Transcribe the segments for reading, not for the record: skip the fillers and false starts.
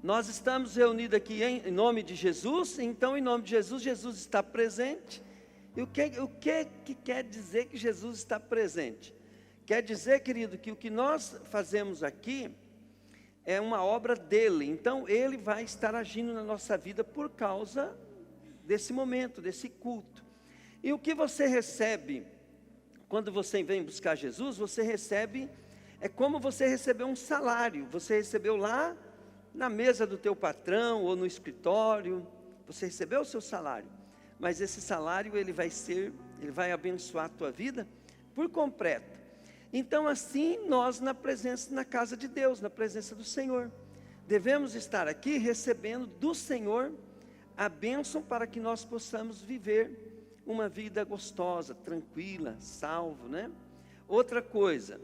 Nós estamos reunidos aqui em nome de Jesus, então em nome de Jesus, Jesus está presente. E o que quer dizer que Jesus está presente? Quer dizer, querido, que o que nós fazemos aqui é uma obra dele. Então ele vai estar agindo na nossa vida por causa desse momento, desse culto. E o que você recebe quando você vem buscar Jesus, você recebe, é como você recebeu um salário. Você recebeu lá na mesa do teu patrão ou no escritório, você recebeu o seu salário, mas esse salário ele vai abençoar a tua vida por completo. Então assim nós na casa de Deus, na presença do Senhor, devemos estar aqui recebendo do Senhor a bênção para que nós possamos viver uma vida gostosa, tranquila, salvo, né? Outra coisa,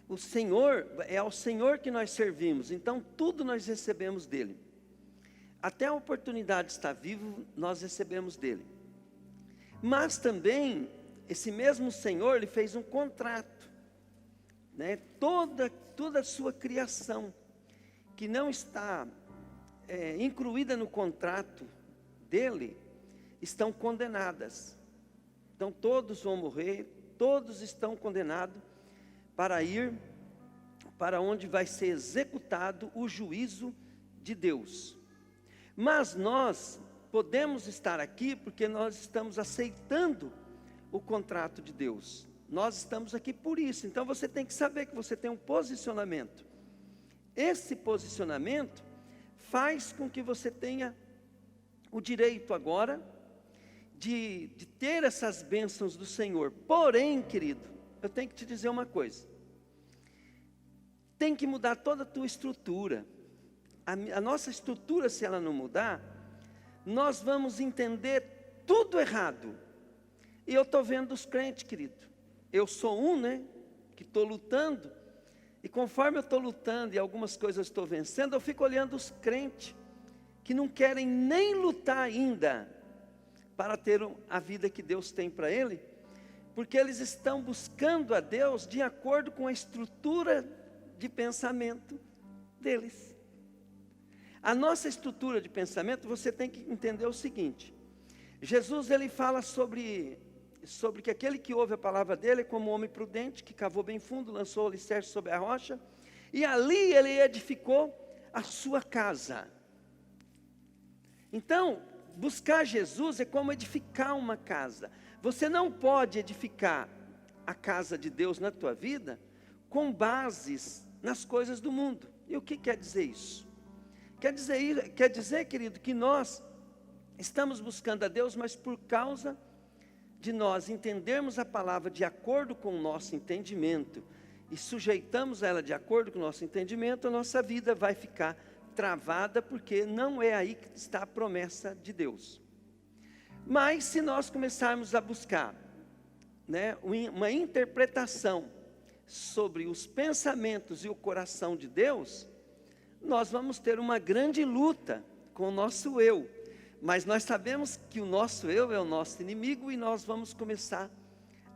o Senhor, é ao Senhor que nós servimos, então tudo nós recebemos dele. Até a oportunidade de estar vivo, nós recebemos dele. Mas também, esse mesmo Senhor, ele fez um contrato, né? Toda a sua criação, que não está incluída no contrato dele, estão condenadas. Então todos vão morrer, todos estão condenados para ir para onde vai ser executado o juízo de Deus. Mas nós podemos estar aqui porque nós estamos aceitando o contrato de Deus. Nós estamos aqui por isso. Então você tem que saber que você tem um posicionamento. Esse posicionamento faz com que você tenha o direito agora de ter essas bênçãos do Senhor. Porém, querido, eu tenho que te dizer uma coisa. Tem que mudar toda a tua estrutura. A nossa estrutura, se ela não mudar, nós vamos entender tudo errado. E eu estou vendo os crentes, querido. Eu sou um, né? Que estou lutando. E conforme eu estou lutando e algumas coisas estou vencendo, eu fico olhando os crentes que não querem nem lutar ainda para ter a vida que Deus tem para ele, porque eles estão buscando a Deus de acordo com a estrutura de pensamento deles. A nossa estrutura de pensamento, você tem que entender o seguinte: Jesus ele fala sobre que aquele que ouve a palavra dele é como um homem prudente, que cavou bem fundo, lançou o alicerce sobre a rocha, e ali ele edificou a sua casa. Então, buscar Jesus é como edificar uma casa. Você não pode edificar a casa de Deus na tua vida com bases nas coisas do mundo. E o que quer dizer isso? Quer dizer, querido, que nós estamos buscando a Deus, mas por causa de nós entendermos a palavra de acordo com o nosso entendimento e sujeitamos ela de acordo com o nosso entendimento, a nossa vida vai ficar travada, porque não é aí que está a promessa de Deus. Mas se nós começarmos a buscar, né, uma interpretação sobre os pensamentos e o coração de Deus, nós vamos ter uma grande luta com o nosso eu. Mas nós sabemos que o nosso eu é o nosso inimigo e nós vamos começar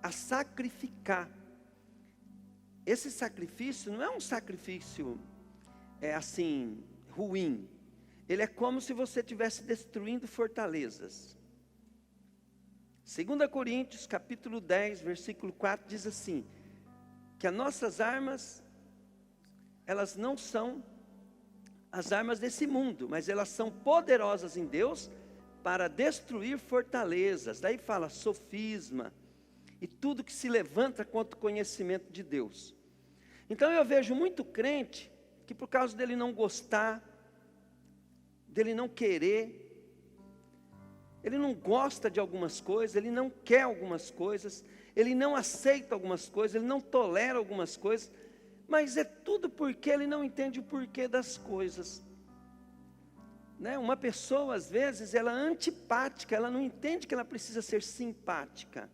a sacrificar. Esse sacrifício não é um sacrifício assim, ruim. Ele é como se você estivesse destruindo fortalezas. 2 Coríntios capítulo 10, versículo 4 diz assim, que as nossas armas, elas não são as armas desse mundo, mas elas são poderosas em Deus para destruir fortalezas. Daí fala sofisma e tudo que se levanta contra o conhecimento de Deus. Então eu vejo muito crente que por causa dele não gostar, dele não querer, ele não gosta de algumas coisas, ele não quer algumas coisas, ele não aceita algumas coisas, ele não tolera algumas coisas, mas é tudo porque ele não entende o porquê das coisas. Né? Uma pessoa, às vezes, ela é antipática, ela não entende que ela precisa ser simpática.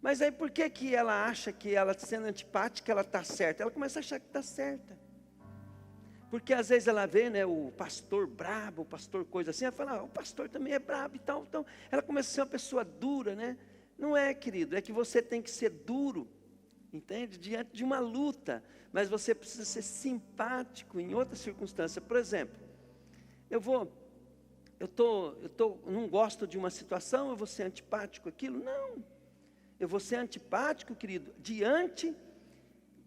Mas aí por que ela acha que ela sendo antipática, ela está certa? Ela começa a achar que está certa. Porque às vezes ela vê, né, o pastor brabo, o pastor coisa assim, ela fala, o pastor também é brabo e tal. Então ela começa a ser uma pessoa dura, né? Não é, querido, é que você tem que ser duro entende? Diante de uma luta, mas você precisa ser simpático em outra circunstância. Por exemplo, não gosto de uma situação, eu vou ser antipático àquilo? Não, eu vou ser antipático, querido, diante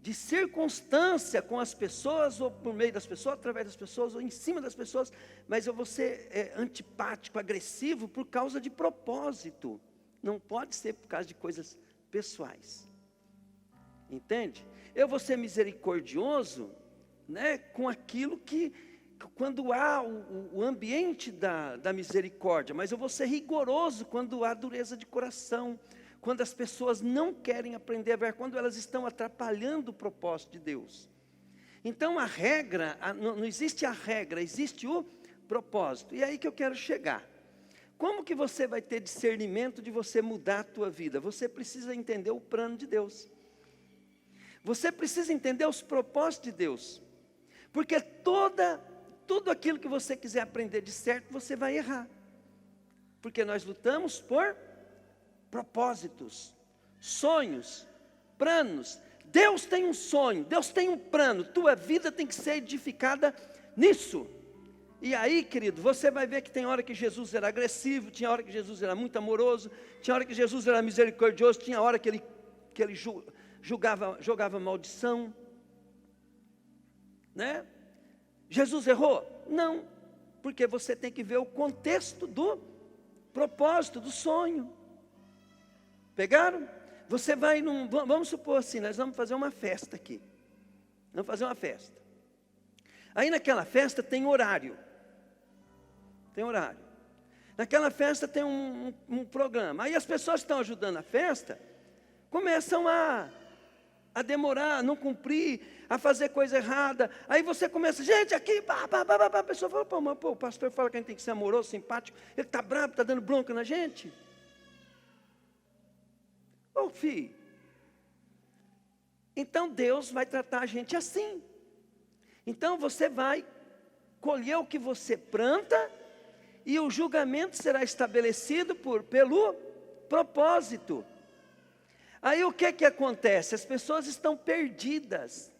de circunstância com as pessoas, ou por meio das pessoas, através das pessoas, ou em cima das pessoas, mas eu vou ser antipático, agressivo, por causa de propósito, não pode ser por causa de coisas pessoais, entende? Eu vou ser misericordioso, né, com aquilo que, quando há o ambiente da misericórdia, mas eu vou ser rigoroso quando há dureza de coração, quando as pessoas não querem aprender a ver, quando elas estão atrapalhando o propósito de Deus. Então a regra, não existe a regra, existe o propósito. E é aí que eu quero chegar. Como que você vai ter discernimento de você mudar a tua vida? Você precisa entender o plano de Deus. Você precisa entender os propósitos de Deus. Porque tudo aquilo que você quiser aprender de certo, você vai errar. Porque nós lutamos por propósitos, sonhos, planos. Deus tem um sonho, Deus tem um plano, tua vida tem que ser edificada nisso. E aí, querido, você vai ver que tem hora que Jesus era agressivo, tinha hora que Jesus era muito amoroso, tinha hora que Jesus era misericordioso, tinha hora que ele jogava maldição, né? Jesus errou? Não, porque você tem que ver o contexto do propósito, do sonho. Pegaram? Você vai vamos supor assim, nós vamos fazer uma festa aqui. Vamos fazer uma festa. Aí naquela festa tem horário. Tem horário. Naquela festa tem um programa. Aí as pessoas que estão ajudando a festa começam a demorar, a não cumprir, a fazer coisa errada. Aí você começa, gente, aqui, a pessoa fala, pô, o pastor fala que a gente tem que ser amoroso, simpático, ele está bravo, está dando bronca na gente. Ô filho, então Deus vai tratar a gente assim. Então você vai colher o que você planta, e o julgamento será estabelecido pelo propósito. Aí o que acontece? As pessoas estão perdidas.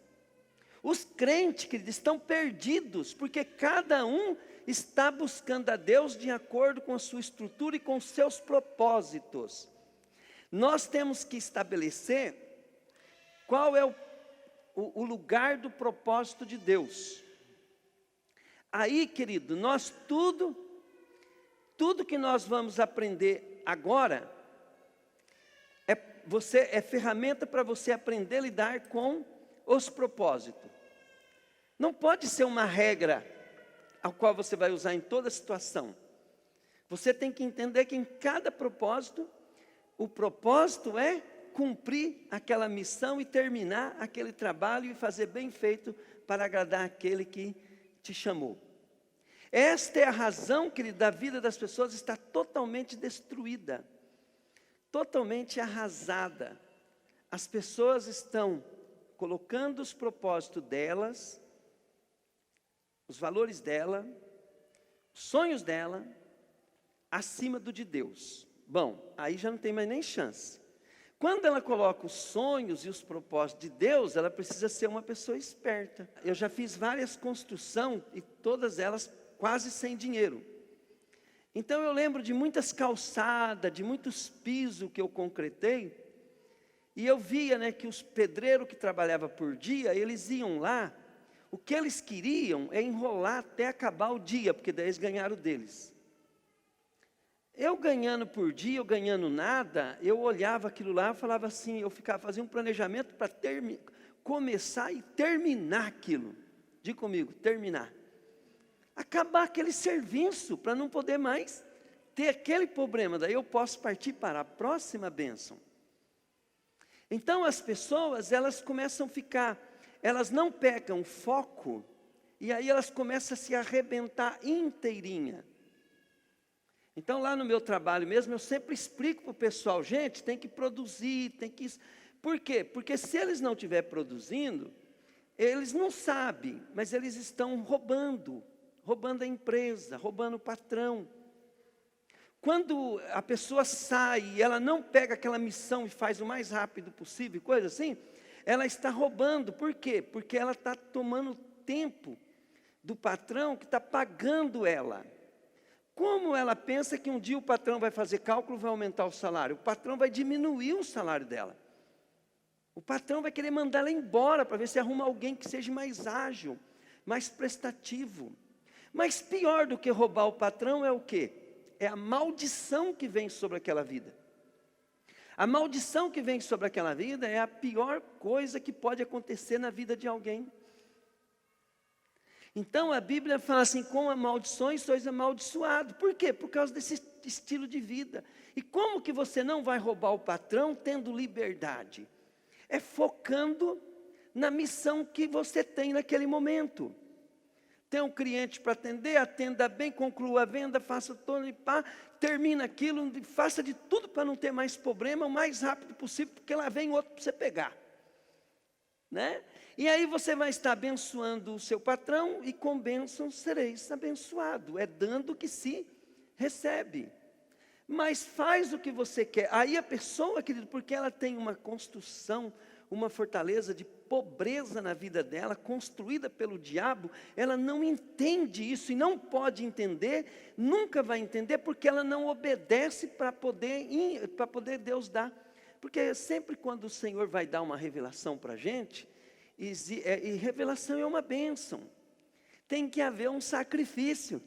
Os crentes, queridos, estão perdidos, porque cada um está buscando a Deus de acordo com a sua estrutura e com os seus propósitos. Nós temos que estabelecer qual é o lugar do propósito de Deus. Aí, querido, tudo que nós vamos aprender agora, é ferramenta para você aprender a lidar com os propósitos. Não pode ser uma regra a qual você vai usar em toda situação. Você tem que entender que em cada propósito, o propósito é cumprir aquela missão e terminar aquele trabalho e fazer bem feito para agradar aquele que te chamou. Esta é a razão, querido, da vida das pessoas está totalmente destruída, totalmente arrasada. As pessoas estão colocando os propósitos delas, os valores dela, os sonhos dela, acima do de Deus. Bom, aí já não tem mais nem chance. Quando ela coloca os sonhos e os propósitos de Deus, ela precisa ser uma pessoa esperta. Eu já fiz várias construções e todas elas quase sem dinheiro. Então eu lembro de muitas calçadas, de muitos pisos que eu concretei, e eu via, né, que os pedreiros que trabalhavam por dia, eles iam lá, o que eles queriam é enrolar até acabar o dia, porque daí eles ganharam deles. Eu ganhando por dia, eu ganhando nada, eu olhava aquilo lá e falava assim, fazia um planejamento para começar e terminar aquilo. Diga comigo, terminar. Acabar aquele serviço, para não poder mais ter aquele problema. Daí eu posso partir para a próxima bênção. Então as pessoas, elas começam a ficar, elas não pegam foco, e aí elas começam a se arrebentar inteirinha. Então lá no meu trabalho mesmo, eu sempre explico para o pessoal, gente, tem que produzir, tem que... Por quê? Porque se eles não estiverem produzindo, eles não sabem, mas eles estão roubando a empresa, roubando o patrão. Quando a pessoa sai e ela não pega aquela missão e faz o mais rápido possível, coisa assim, ela está roubando. Por quê? Porque ela está tomando tempo do patrão que está pagando ela. Como ela pensa que um dia o patrão vai fazer cálculo, vai aumentar o salário? O patrão vai diminuir o salário dela. O patrão vai querer mandar ela embora para ver se arruma alguém que seja mais ágil, mais prestativo. Mas pior do que roubar o patrão é o quê? É a maldição que vem sobre aquela vida. A maldição que vem sobre aquela vida é a pior coisa que pode acontecer na vida de alguém. Então a Bíblia fala assim, com maldições sois amaldiçoados. Por quê? Por causa desse estilo de vida. E como que você não vai roubar o patrão tendo liberdade? É focando na missão que você tem naquele momento. Tem um cliente para atender, atenda bem, conclua a venda, faça todo e pá, termina aquilo, faça de tudo para não ter mais problema, o mais rápido possível, porque lá vem outro para você pegar. Né? E aí você vai estar abençoando o seu patrão, e com bênção sereis abençoado. É dando que se recebe. Mas faz o que você quer. Aí a pessoa, querido, porque ela tem uma construção, uma fortaleza de pobreza na vida dela, construída pelo diabo, ela não entende isso e não pode entender, nunca vai entender, porque ela não obedece para poder Deus dar. Porque sempre quando o Senhor vai dar uma revelação para a gente, e revelação é uma bênção, tem que haver um sacrifício.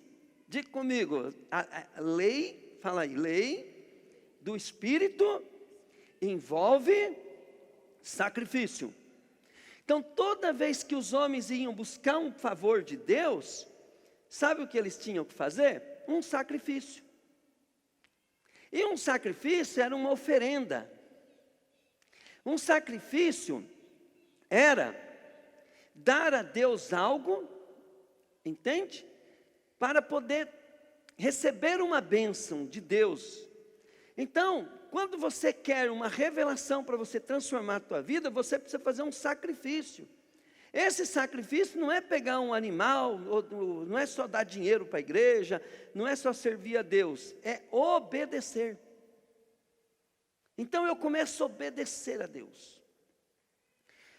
Diga comigo, a lei, fala aí, lei do Espírito envolve sacrifício. Então toda vez que os homens iam buscar um favor de Deus, sabe o que eles tinham que fazer? Um sacrifício. E um sacrifício era uma oferenda. Um sacrifício era dar a Deus algo, entende? Para poder receber uma bênção de Deus. Então, quando você quer uma revelação para você transformar a tua vida, você precisa fazer um sacrifício. Esse sacrifício não é pegar um animal, não é só dar dinheiro para a igreja, não é só servir a Deus, é obedecer. Então eu começo a obedecer a Deus.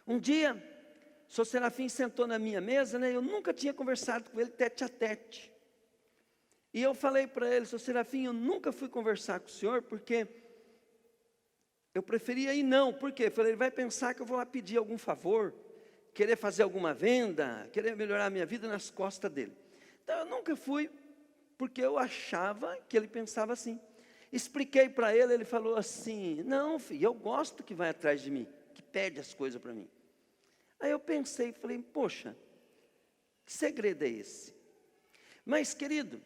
Um dia, o Sr. Serafim sentou na minha mesa, né? Eu nunca tinha conversado com ele tete a tete. E eu falei para ele, Sr. Serafim, eu nunca fui conversar com o senhor, porque eu preferia ir não. Por quê? Eu falei, ele vai pensar que eu vou lá pedir algum favor, querer fazer alguma venda, querer melhorar a minha vida nas costas dele. Então eu nunca fui, porque eu achava que ele pensava assim. Expliquei para ele, ele falou assim, não filho, eu gosto que vai atrás de mim, que pede as coisas para mim. Aí eu pensei, falei, poxa, que segredo é esse? Mas querido,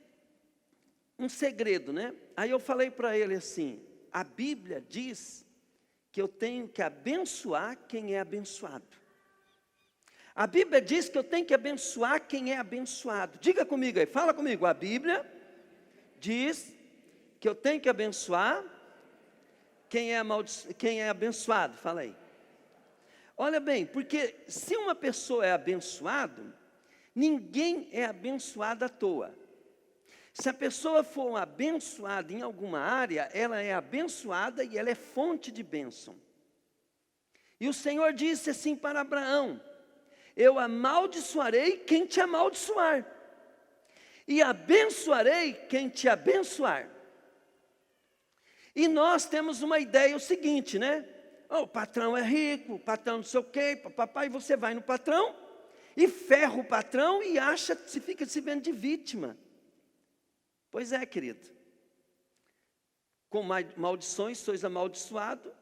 um segredo, né? Aí eu falei para ele assim, a Bíblia diz que eu tenho que abençoar quem é abençoado. A Bíblia diz que eu tenho que abençoar quem é abençoado. Diga comigo aí, fala comigo, a Bíblia diz que eu tenho que abençoar quem é abençoado, fala aí. Olha bem, porque se uma pessoa é abençoado, ninguém é abençoado à toa. Se a pessoa for abençoada em alguma área, ela é abençoada e ela é fonte de bênção. E o Senhor disse assim para Abraão, eu amaldiçoarei quem te amaldiçoar, e abençoarei quem te abençoar. E nós temos uma ideia, o seguinte, né? Oh, o patrão é rico, o patrão não sei o quê, papai, você vai no patrão, e ferra o patrão e fica se vendo de vítima. Pois é, querido. Com maldições sois amaldiçoado,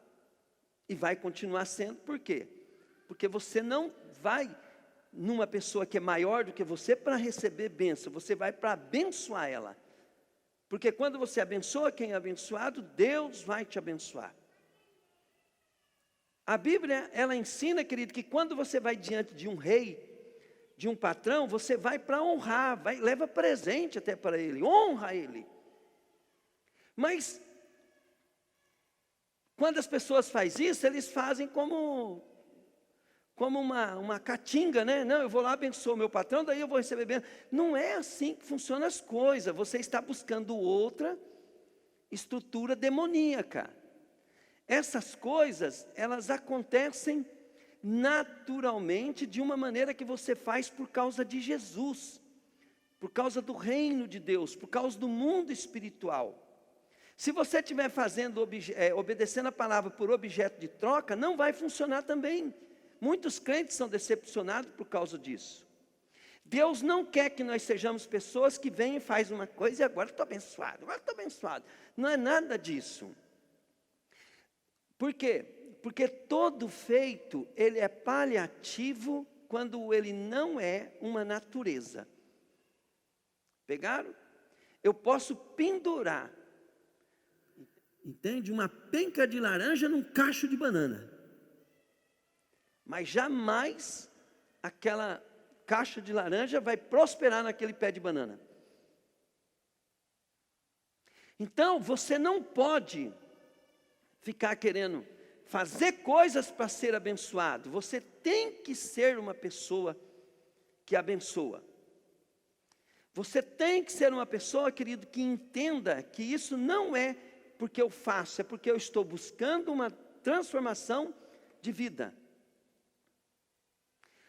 e vai continuar sendo, por quê? Porque você não vai numa pessoa que é maior do que você para receber bênção, você vai para abençoar ela. Porque quando você abençoa quem é abençoado, Deus vai te abençoar. A Bíblia, ela ensina, querido, que quando você vai diante de um rei, de um patrão, você vai para honrar, leva presente até para ele, honra ele. Mas, quando as pessoas fazem isso, eles fazem como uma catinga, né? Não, eu vou lá, abençoo o meu patrão, daí eu vou receber bênção. Não é assim que funcionam as coisas. Você está buscando outra estrutura demoníaca. Essas coisas, elas acontecem naturalmente, de uma maneira que você faz por causa de Jesus, por causa do reino de Deus, por causa do mundo espiritual. Se você estiver fazendo, obedecendo a palavra por objeto de troca, não vai funcionar também. Muitos crentes são decepcionados por causa disso. Deus não quer que nós sejamos pessoas que vêm e fazem uma coisa e agora estou abençoado, agora estou abençoado. Não é nada disso. Por quê? Porque todo feito, ele é paliativo quando ele não é uma natureza. Pegaram? Eu posso pendurar, entende? Uma penca de laranja num cacho de banana. Mas jamais aquela caixa de laranja vai prosperar naquele pé de banana. Então, você não pode ficar querendo fazer coisas para ser abençoado. Você tem que ser uma pessoa que abençoa. Você tem que ser uma pessoa, querido, que entenda que isso não é porque eu faço, é porque eu estou buscando uma transformação de vida.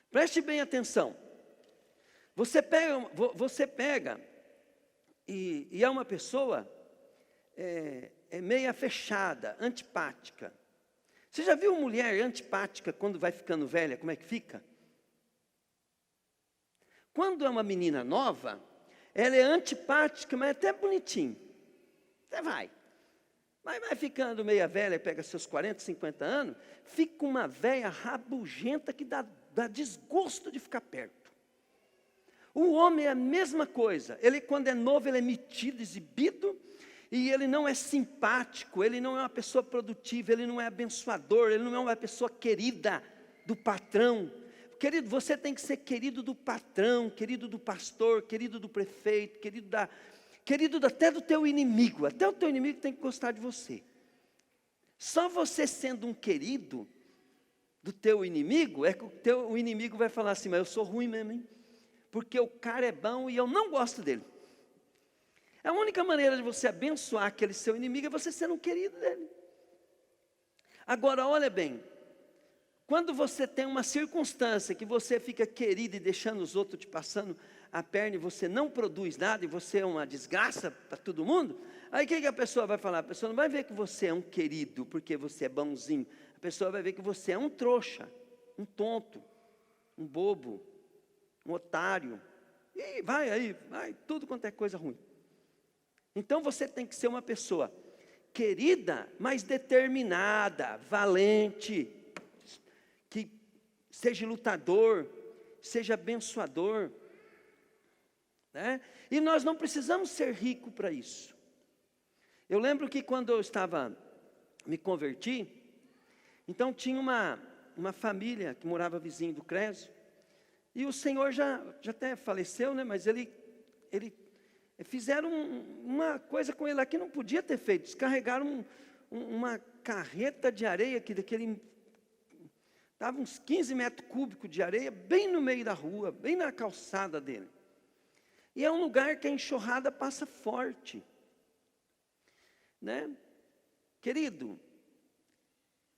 Preste bem atenção. Você pega e é uma pessoa meia fechada, antipática. Você já viu mulher antipática quando vai ficando velha, como é que fica? Quando é uma menina nova, ela é antipática, mas até bonitinho. Até vai. Mas vai ficando meia velha, pega seus 40, 50 anos, fica uma velha rabugenta que dá desgosto de ficar perto. O homem é a mesma coisa. Ele, quando é novo, ele é metido, exibido, e ele não é simpático, ele não é uma pessoa produtiva, ele não é abençoador, ele não é uma pessoa querida do patrão. Querido, você tem que ser querido do patrão, querido do pastor, querido do prefeito, querido até do teu inimigo. Até o teu inimigo tem que gostar de você. Só você sendo um querido do teu inimigo, é que o inimigo vai falar assim, mas eu sou ruim mesmo, hein? Porque o cara é bom e eu não gosto dele. A única maneira de você abençoar aquele seu inimigo é você sendo um querido dele. Agora, olha bem, quando você tem uma circunstância que você fica querido e deixando os outros te passando a perna e você não produz nada e você é uma desgraça para todo mundo, aí o que a pessoa vai falar? A pessoa não vai ver que você é um querido porque você é bonzinho. A pessoa vai ver que você é um trouxa, um tonto, um bobo, um otário. E vai, tudo quanto é coisa ruim. Então você tem que ser uma pessoa querida, mas determinada, valente, que seja lutador, seja abençoador, né? E nós não precisamos ser ricos para isso. Eu lembro que quando eu me converti, então tinha uma família que morava vizinho do Crésio, e o senhor já até faleceu, né? Mas ele fizeram uma coisa com ele lá que não podia ter feito. Descarregaram uma carreta de areia que estava uns 15 metros cúbicos de areia bem no meio da rua, bem na calçada dele. E é um lugar que a enxurrada passa forte, né? Querido,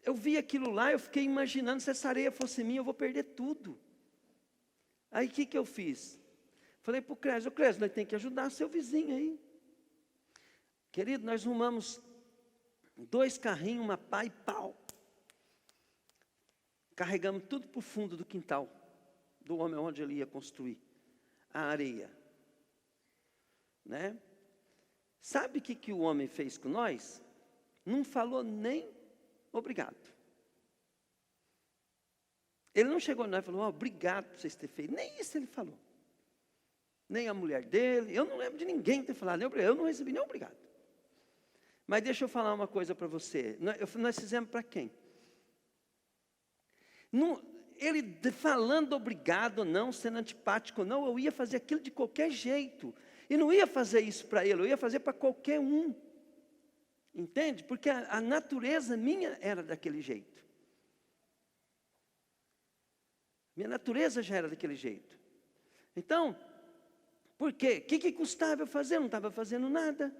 eu vi aquilo lá, eu fiquei imaginando, se essa areia fosse minha, eu vou perder tudo. Aí o que eu fiz? Falei para o Crésio, nós temos que ajudar seu vizinho aí. Querido, nós arrumamos 2 carrinhos, uma pá e pau. Carregamos tudo para o fundo do quintal do homem onde ele ia construir a areia, né? Sabe o que o homem fez com nós? Não falou nem obrigado. Ele não chegou a nós e falou, obrigado por vocês terem feito. Nem isso ele falou. Nem a mulher dele. Eu não lembro de ninguém ter falado nem obrigado. Eu não recebi nem obrigado. Mas deixa eu falar uma coisa para você. Nós fizemos para quem? Ele falando obrigado ou não, sendo antipático ou não, eu ia fazer aquilo de qualquer jeito. E não ia fazer isso para ele, eu ia fazer para qualquer um. Entende? Porque a natureza minha era daquele jeito. Minha natureza já era daquele jeito. Então, por quê? O que custava eu fazer? Eu não estava fazendo nada,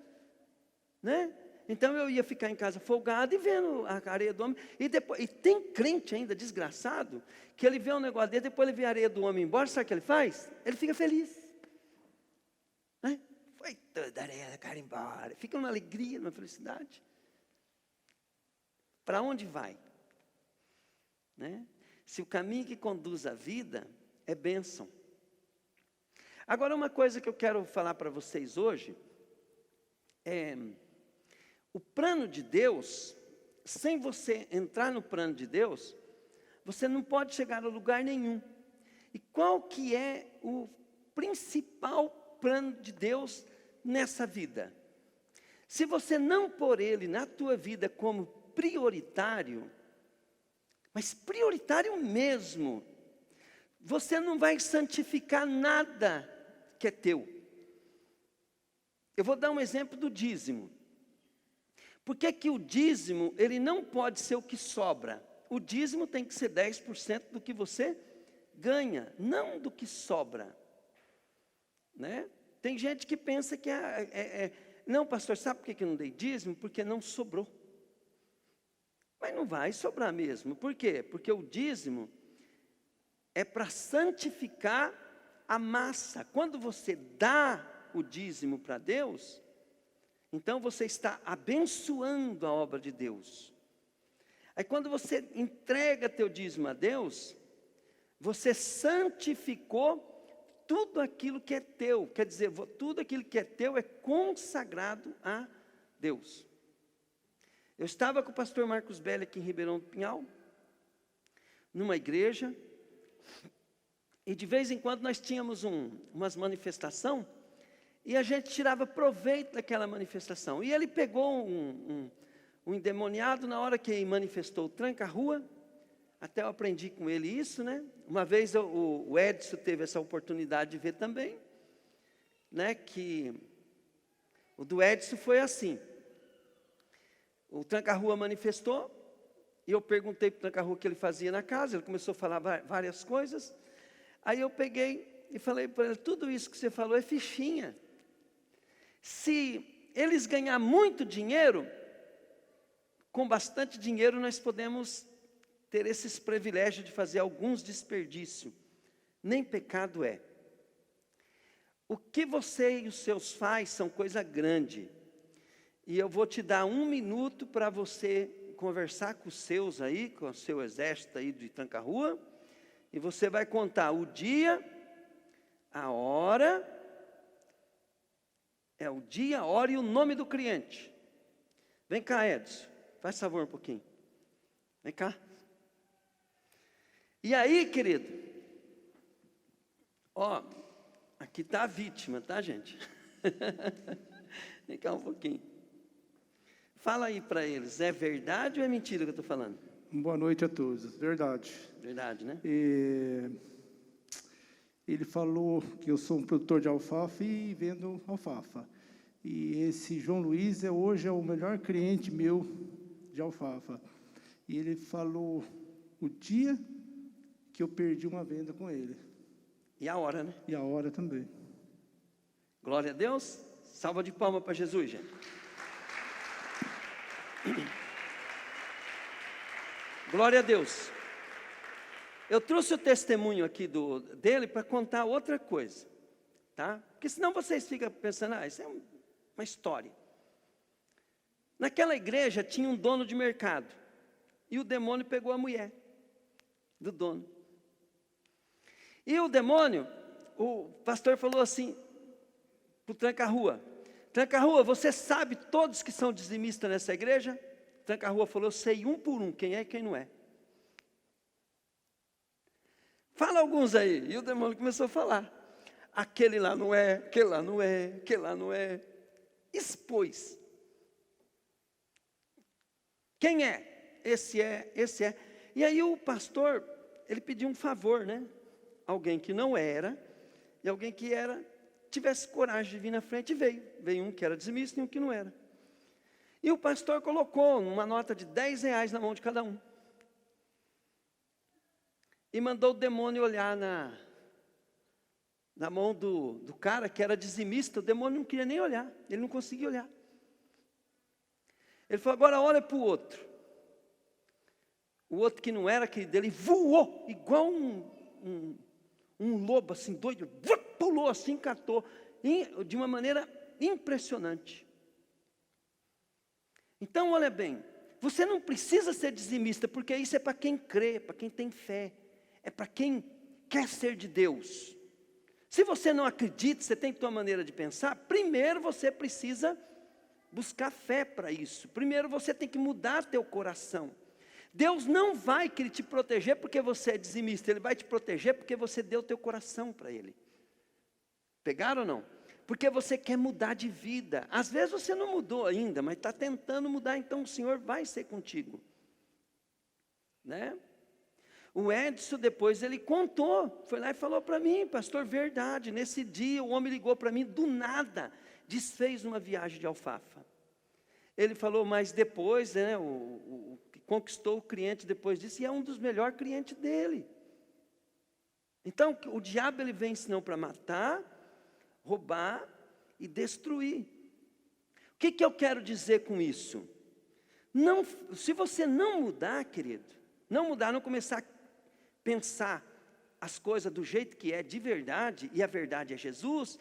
né? Então eu ia ficar em casa folgado e vendo a areia do homem. E tem crente ainda, desgraçado, que ele vê um negócio dele, depois ele vê a areia do homem embora, sabe o que ele faz? Ele fica feliz. Né? Foi toda a areia do cara embora. Fica uma alegria, uma felicidade. Para onde vai? Né? Se o caminho que conduz à vida é bênção. Agora, uma coisa que eu quero falar para vocês hoje é o plano de Deus. Sem você entrar no plano de Deus, você não pode chegar a lugar nenhum. E qual que é o principal plano de Deus nessa vida? Se você não pôr ele na tua vida como prioritário, mas prioritário mesmo, você não vai santificar nada que é teu. Eu vou dar um exemplo do dízimo. Por que que o dízimo, ele não pode ser o que sobra? O dízimo tem que ser 10% do que você ganha, não do que sobra. Né? Tem gente que pensa que não, pastor, sabe por que eu não dei dízimo? Porque não sobrou. Mas não vai sobrar mesmo. Por quê? Porque o dízimo é para santificar a massa. Quando você dá o dízimo para Deus, então você está abençoando a obra de Deus. Aí quando você entrega teu dízimo a Deus, você santificou tudo aquilo que é teu. Quer dizer, tudo aquilo que é teu é consagrado a Deus. Eu estava com o pastor Marcos Belli aqui em Ribeirão do Pinhal, numa igreja, e de vez em quando nós tínhamos umas manifestações, e a gente tirava proveito daquela manifestação. E ele pegou um endemoniado na hora que manifestou o tranca-rua. Até eu aprendi com ele isso, né? Uma vez o Edson teve essa oportunidade de ver também, né? Que o do Edson foi assim. O tranca-rua manifestou, e eu perguntei para o tranca-rua o que ele fazia na casa. Ele começou a falar várias coisas. Aí eu peguei e falei para ele: tudo isso que você falou é fichinha. Se eles ganhar muito dinheiro, com bastante dinheiro nós podemos ter esses privilégios de fazer alguns desperdícios. Nem pecado é. O que você e os seus faz são coisa grande. E eu vou te dar 1 minuto para você conversar com os seus aí, com o seu exército aí de tranca-rua. E você vai contar o dia, a hora, o dia, a hora e o nome do cliente. Vem cá, Edson, faz favor um pouquinho. Vem cá. E aí, querido, ó, aqui está a vítima, tá, gente? Vem cá um pouquinho. Fala aí para eles, é verdade ou é mentira que eu estou falando? Boa noite a todos. Verdade. Verdade, né? Ele falou que eu sou um produtor de alfafa e vendo alfafa. E esse João Luiz hoje é o melhor cliente meu de alfafa. E ele falou o dia que eu perdi uma venda com ele. E a hora, né? E a hora também. Glória a Deus. Salva de palmas para Jesus, gente. Glória a Deus. Eu trouxe o testemunho aqui dele para contar outra coisa, tá? Porque senão vocês ficam pensando, isso é uma história. Naquela igreja tinha um dono de mercado, e o demônio pegou a mulher do dono. E o demônio, o pastor falou assim para o tranca-rua: tranca-rua, você sabe todos que são dizimistas nessa igreja? Tranca-rua falou: eu sei um por um, quem é e quem não é. Fala alguns aí. E o demônio começou a falar: aquele lá não é, aquele lá não é, aquele lá não é. Expôs. Quem é? Esse é, esse é. E aí o pastor, ele pediu um favor, né? Alguém que não era, e alguém que era, tivesse coragem de vir na frente, e veio. Veio um que era dizimista e um que não era. E o pastor colocou uma nota de R$10 na mão de cada um. E mandou o demônio olhar na mão do cara que era dizimista. O demônio não queria nem olhar, ele não conseguia olhar. Ele falou, agora olha para o outro. O outro que não era aquele dele, voou, igual um lobo assim, doido, pulou assim, catou, de uma maneira impressionante. Então, olha bem, você não precisa ser dizimista, porque isso é para quem crê, para quem tem fé, é para quem quer ser de Deus. Se você não acredita, você tem tua maneira de pensar, primeiro você precisa buscar fé para isso. Primeiro você tem que mudar teu coração. Deus não vai querer te proteger porque você é dizimista, Ele vai te proteger porque você deu teu coração para Ele. Pegaram ou não? Porque você quer mudar de vida. Às vezes você não mudou ainda, mas está tentando mudar, então o Senhor vai ser contigo. Né? O Edson depois ele contou, foi lá e falou para mim, pastor, verdade, nesse dia o homem ligou para mim, do nada, desfez uma viagem de alfafa. Ele falou, mas depois, né, o que conquistou o cliente depois disso, e é um dos melhores clientes dele. Então, o diabo ele vem senão para matar, roubar e destruir. O que eu quero dizer com isso? Não, se você não mudar, querido, não mudar, não começar a pensar as coisas do jeito que é de verdade, e a verdade é Jesus,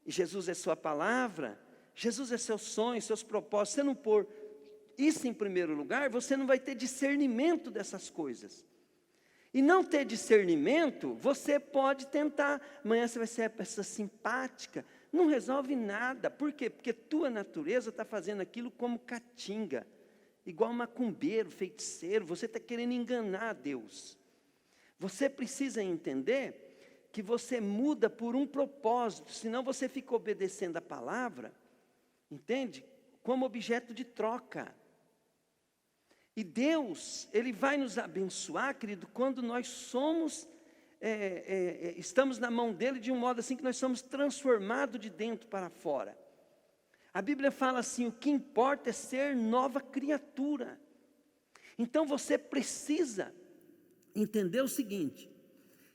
e Jesus é sua palavra, Jesus é seus sonhos, seus propósitos, você não pôr isso em primeiro lugar, você não vai ter discernimento dessas coisas. E não ter discernimento, você pode tentar, amanhã você vai ser a pessoa simpática, não resolve nada. Por quê? Porque tua natureza está fazendo aquilo como catinga, igual macumbeiro, feiticeiro, você está querendo enganar Deus. Você precisa entender que você muda por um propósito, senão você fica obedecendo a palavra, entende? Como objeto de troca. E Deus, Ele vai nos abençoar, querido, quando nós somos, estamos na mão dEle de um modo assim que nós somos transformados de dentro para fora. A Bíblia fala assim, o que importa é ser nova criatura. Então você precisa entender o seguinte,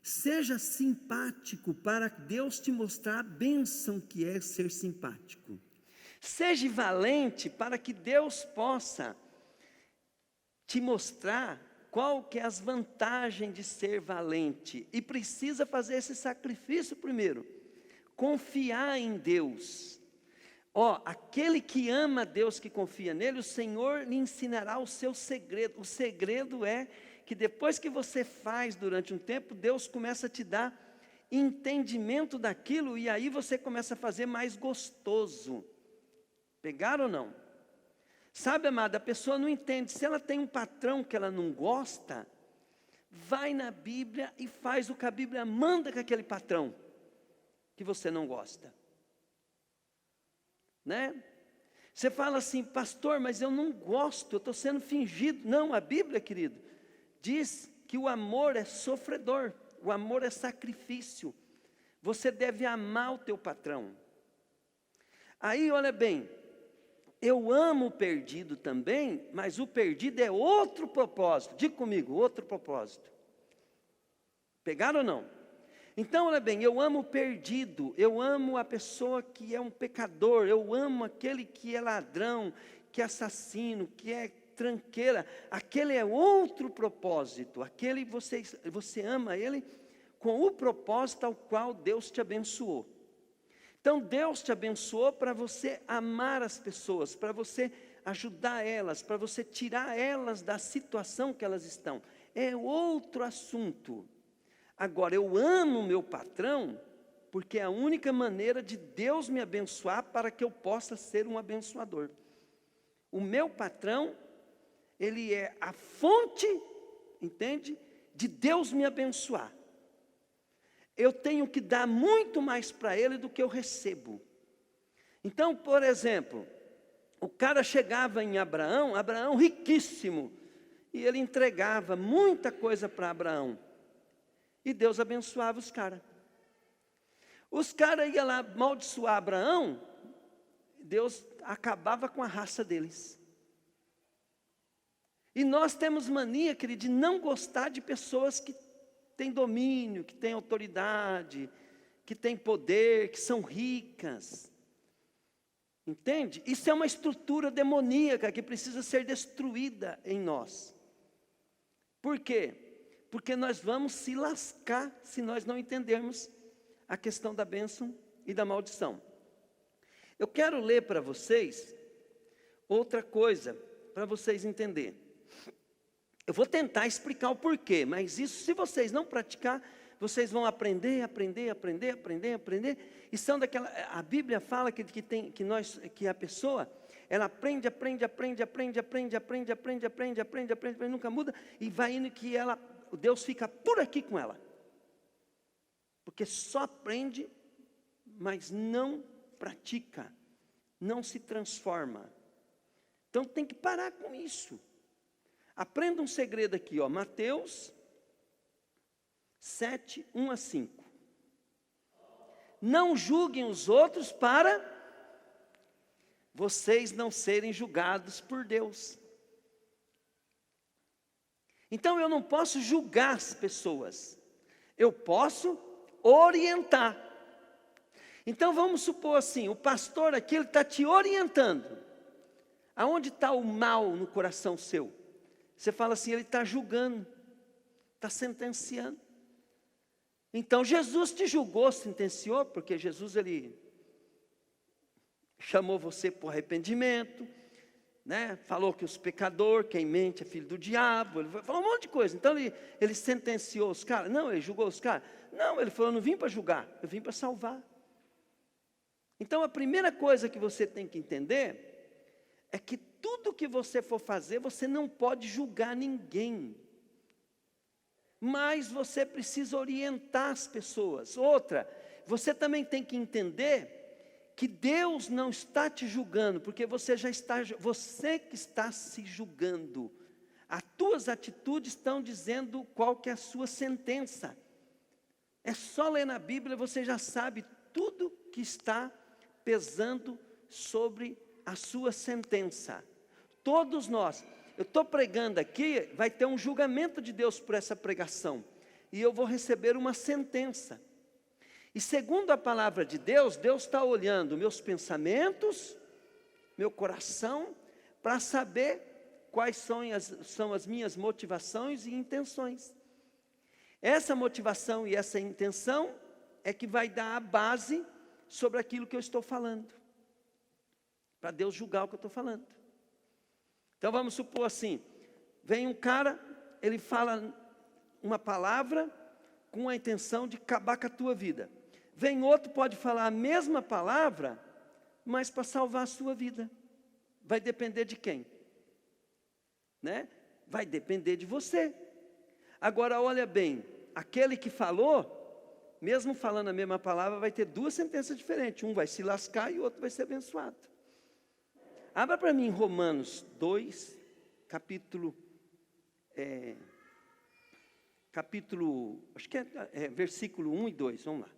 seja simpático para Deus te mostrar a bênção que é ser simpático. Seja valente para que Deus possa te mostrar qual que é as vantagens de ser valente. E precisa fazer esse sacrifício primeiro. Confiar em Deus. Aquele que ama Deus, que confia nele, o Senhor lhe ensinará o seu segredo. O segredo é que depois que você faz durante um tempo, Deus começa a te dar entendimento daquilo, e aí você começa a fazer mais gostoso. Pegaram ou não? Sabe, amada, a pessoa não entende, se ela tem um patrão que ela não gosta, vai na Bíblia e faz o que a Bíblia manda com aquele patrão, que você não gosta. Né? Você fala assim, pastor, mas eu não gosto, eu estou sendo fingido. Não, a Bíblia, querido, diz que o amor é sofredor, o amor é sacrifício. Você deve amar o teu patrão. Aí, olha bem, eu amo o perdido também, mas o perdido é outro propósito. Diga comigo, outro propósito. Pegaram ou não? Então, olha bem, eu amo o perdido, eu amo a pessoa que é um pecador, eu amo aquele que é ladrão, que é assassino, que é tranqueira. Aquele é outro propósito, aquele você ama ele com o propósito ao qual Deus te abençoou. Então Deus te abençoou para você amar as pessoas, para você ajudar elas, para você tirar elas da situação que elas estão. É outro assunto. Agora, eu amo o meu patrão, porque é a única maneira de Deus me abençoar para que eu possa ser um abençoador. O meu patrão, ele é a fonte, entende? De Deus me abençoar. Eu tenho que dar muito mais para ele do que eu recebo. Então, por exemplo, o cara chegava em Abraão riquíssimo, e ele entregava muita coisa para Abraão, e Deus abençoava os caras. Os caras iam lá amaldiçoar Abraão, Deus acabava com a raça deles. E nós temos mania, querido, de não gostar de pessoas que têm domínio, que têm autoridade, que têm poder, que são ricas. Entende? Isso é uma estrutura demoníaca que precisa ser destruída em nós. Por quê? Porque nós vamos se lascar se nós não entendermos a questão da bênção e da maldição. Eu quero ler para vocês outra coisa, para vocês entenderem. Eu vou tentar explicar o porquê, mas isso, se vocês não praticar, vocês vão aprender. E são daquela, a Bíblia fala que a pessoa, ela aprende, nunca muda, e vai indo que Deus fica por aqui com ela. Porque só aprende, mas não pratica, não se transforma. Então tem que parar com isso. Aprenda um segredo aqui, ó, Mateus 7, 1 a 5. Não julguem os outros para vocês não serem julgados por Deus. Então eu não posso julgar as pessoas, eu posso orientar. Então vamos supor assim, o pastor aqui, ele está te orientando. Aonde está o mal no coração seu? Você fala assim, ele está julgando, está sentenciando. Então Jesus te julgou, sentenciou, porque Jesus ele chamou você para o arrependimento, né? Falou que os pecadores, quem mente é filho do diabo, ele falou um monte de coisa. Então ele sentenciou os caras, não, ele julgou os caras. Não, ele falou, eu não vim para julgar, eu vim para salvar. Então a primeira coisa que você tem que entender é que tudo que você for fazer, você não pode julgar ninguém. Mas você precisa orientar as pessoas. Outra, você também tem que entender que Deus não está te julgando, porque você que está se julgando. As tuas atitudes estão dizendo qual que é a sua sentença. É só ler na Bíblia, você já sabe tudo que está pesando sobre a sua sentença. Todos nós, eu estou pregando aqui, vai ter um julgamento de Deus por essa pregação, e eu vou receber uma sentença. E segundo a palavra de Deus, Deus está olhando meus pensamentos, meu coração, para saber quais são as minhas motivações e intenções. Essa motivação e essa intenção é que vai dar a base sobre aquilo que eu estou falando, para Deus julgar o que eu estou falando. Então vamos supor assim, vem um cara, ele fala uma palavra com a intenção de acabar com a tua vida. Vem outro, pode falar a mesma palavra, mas para salvar a sua vida. Vai depender de quem? Né? Vai depender de você. Agora olha bem, aquele que falou, mesmo falando a mesma palavra, vai ter duas sentenças diferentes. Um vai se lascar e o outro vai ser abençoado. Abra para mim Romanos 2, acho que é versículo 1 e 2, vamos lá.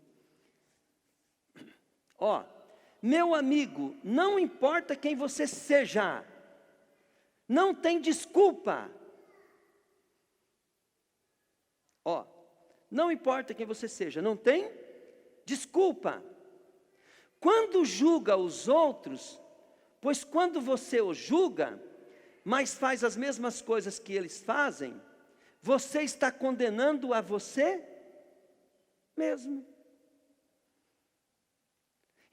Ó, meu amigo, não importa quem você seja, não tem desculpa. Ó, não importa quem você seja, não tem desculpa. Quando julga os outros, pois quando você os julga, mas faz as mesmas coisas que eles fazem, você está condenando a você mesmo.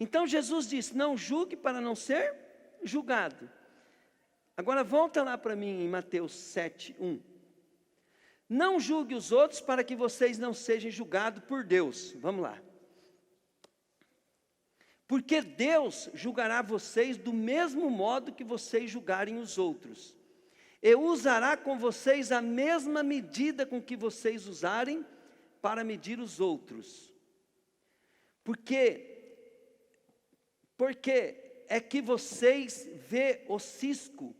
Então Jesus disse, não julgue para não ser julgado. Agora volta lá para mim em Mateus 7, 1. Não julgue os outros para que vocês não sejam julgados por Deus. Vamos lá. Porque Deus julgará vocês do mesmo modo que vocês julgarem os outros. E usará com vocês a mesma medida com que vocês usarem para medir os outros. Porque é que vocês vê o cisco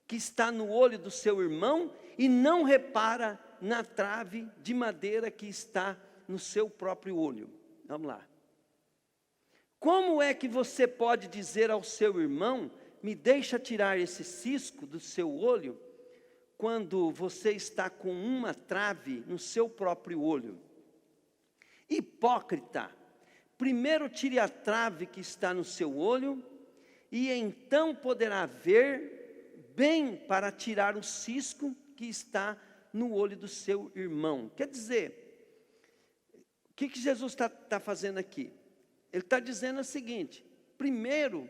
que está no olho do seu irmão e não repara na trave de madeira que está no seu próprio olho. Vamos lá. Como é que você pode dizer ao seu irmão, me deixa tirar esse cisco do seu olho, quando você está com uma trave no seu próprio olho? Hipócrita, primeiro tire a trave que está no seu olho, e então poderá ver bem para tirar o cisco que está no olho do seu irmão. Quer dizer, o que Jesus está fazendo aqui? Ele está dizendo o seguinte: primeiro,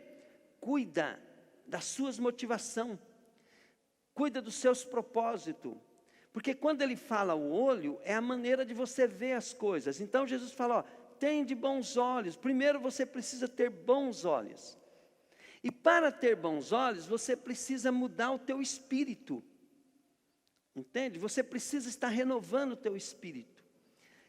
cuida das suas motivações, cuida dos seus propósitos, porque quando ele fala o olho, é a maneira de você ver as coisas. Então Jesus fala, ó, tem de bons olhos. Primeiro você precisa ter bons olhos, e para ter bons olhos, você precisa mudar o teu espírito, entende? Você precisa estar renovando o teu espírito.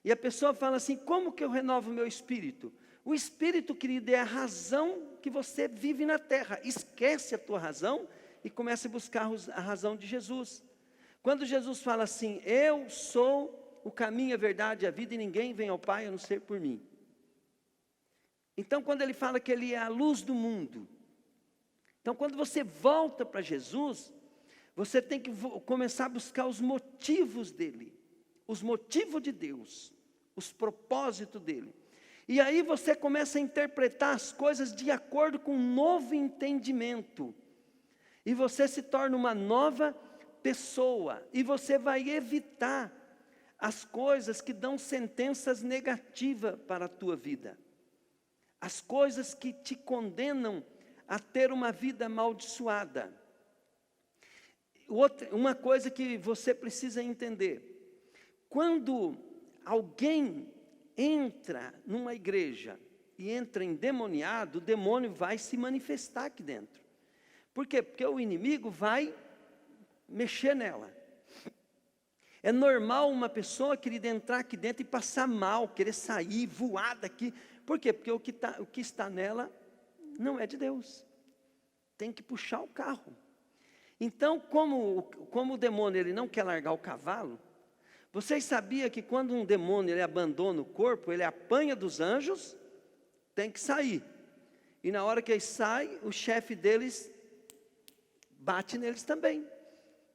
E a pessoa fala assim, como que eu renovo o meu espírito? O espírito, querido, é a razão que você vive na terra. Esquece a tua razão e comece a buscar a razão de Jesus. Quando Jesus fala assim, eu sou o caminho, a verdade e a vida, e ninguém vem ao Pai a não ser por mim. Então, quando ele fala que ele é a luz do mundo, então quando você volta para Jesus, você tem que começar a buscar os motivos dele, os motivos de Deus, os propósitos dele. E aí você começa a interpretar as coisas de acordo com um novo entendimento. E você se torna uma nova pessoa. E você vai evitar as coisas que dão sentenças negativas para a tua vida. As coisas que te condenam a ter uma vida amaldiçoada. Uma coisa que você precisa entender: quando alguém entra numa igreja e entra endemoniado, o demônio vai se manifestar aqui dentro. Por quê? Porque o inimigo vai mexer nela. É normal uma pessoa, querida, entrar aqui dentro e passar mal, querer sair, voar daqui. Por quê? Porque o que está nela não é de Deus. Tem que puxar o carro. Então, como o demônio ele não quer largar o cavalo, vocês sabiam que quando um demônio ele abandona o corpo, ele apanha dos anjos, tem que sair. E na hora que ele sai, o chefe deles bate neles também.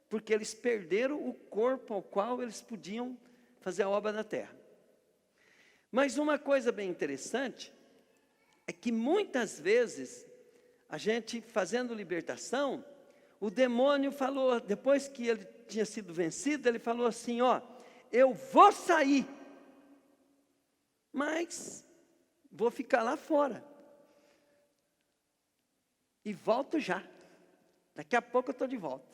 Porque eles perderam o corpo ao qual eles podiam fazer a obra na terra. Mas uma coisa bem interessante, é que muitas vezes, a gente fazendo libertação, o demônio falou, depois que ele tinha sido vencido, ele falou assim, ó, eu vou sair, mas vou ficar lá fora. E volto já. Daqui a pouco eu estou de volta.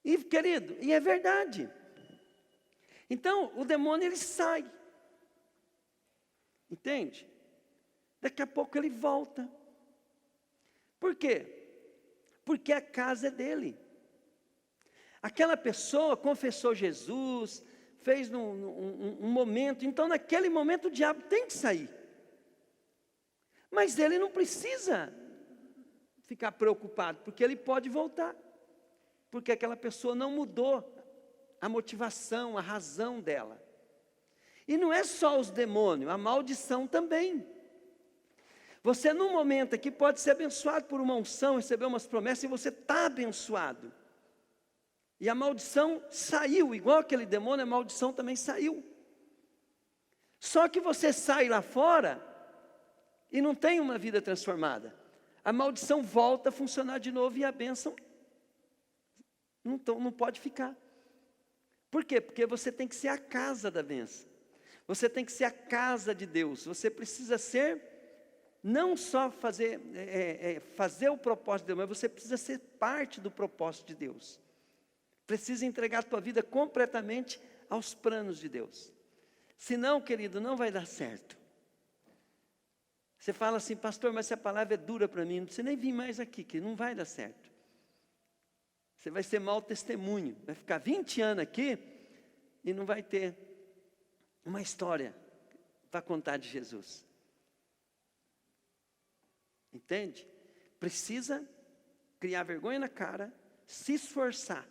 E querido, e é verdade. Então, o demônio ele sai. Entende? Daqui a pouco ele volta. Por quê? Porque a casa é dele. Aquela pessoa confessou Jesus, fez um momento, então naquele momento o diabo tem que sair. Mas ele não precisa ficar preocupado, porque ele pode voltar. Porque aquela pessoa não mudou a motivação, a razão dela. E não é só os demônios, a maldição também. Você num momento aqui pode ser abençoado por uma unção, receber umas promessas, e você está abençoado. E a maldição saiu, igual aquele demônio, a maldição também saiu. Só que você sai lá fora e não tem uma vida transformada. A maldição volta a funcionar de novo e a bênção não pode ficar. Por quê? Porque você tem que ser a casa da bênção. Você tem que ser a casa de Deus. Você precisa ser, não só fazer o propósito de Deus, mas você precisa ser parte do propósito de Deus. Precisa entregar a tua vida completamente aos planos de Deus. Senão, querido, não vai dar certo. Você fala assim, pastor, mas se a palavra é dura para mim, não precisa nem vir mais aqui, que não vai dar certo. Você vai ser mau testemunho, vai ficar 20 anos aqui e não vai ter uma história para contar de Jesus. Entende? Precisa criar vergonha na cara, se esforçar.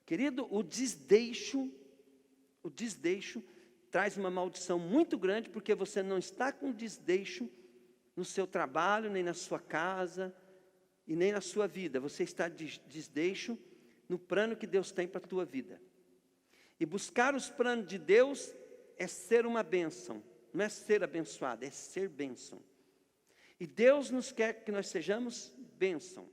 Querido, o desdeixo traz uma maldição muito grande, porque você não está com desdeixo no seu trabalho, nem na sua casa, e nem na sua vida. Você está de desdeixo no plano que Deus tem para a tua vida. E buscar os planos de Deus é ser uma bênção. Não é ser abençoado, é ser bênção. E Deus nos quer que nós sejamos bênção.